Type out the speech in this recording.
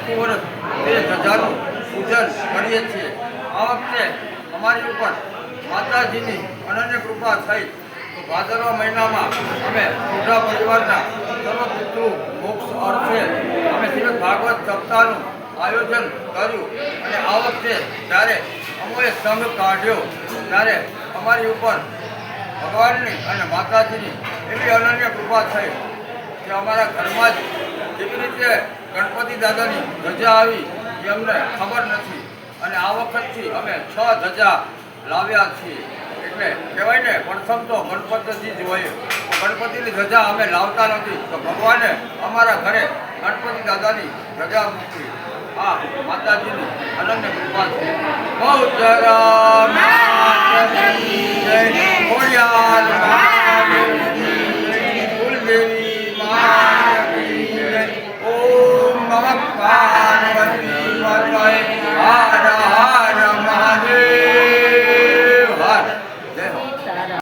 આખું વર્ષ તે ધજાનું પૂજન કરીએ છીએ। આ વખતે અમારી ઉપર માતાજીની અનન્ય કૃપા થઈ તો ભાદરવા મહિનામાં અમે મોટા પરિવારના સર્વ પિતૃ મોક્ષ અર્થે અમે શ્રીમદ ભાગવત સપ્તાહનું આયોજન કર્યું અને આ વખતે જ્યારે અમોએ સંઘ કાઢ્યો ત્યારે અમારી ઉપર ભગવાનની અને માતાજીની એવી અનન્ય કૃપા થઈ કે અમારા ઘરમાં જ જેવી રીતે ગણપતિ દાદાની ધજા આવી એ અમને ખબર નથી અને આ વખતથી અમે 6 ધજા લાવ્યા છીએ। એટલે કહેવાય ને પ્રથમ તો ગણપતિજી જ હોય, ગણપતિની ધજા અમે લાવતા નથી તો ભગવાને અમારા ઘરે ગણપતિ દાદાની ધજા મૂકી। આ માતાજીની અનન્ય કૃપા છે। બહુચરા માતની જય, ખોડિયાર માતની જય, કુલદેવી માતની જય। ઓમ નમઃ પાર્વતી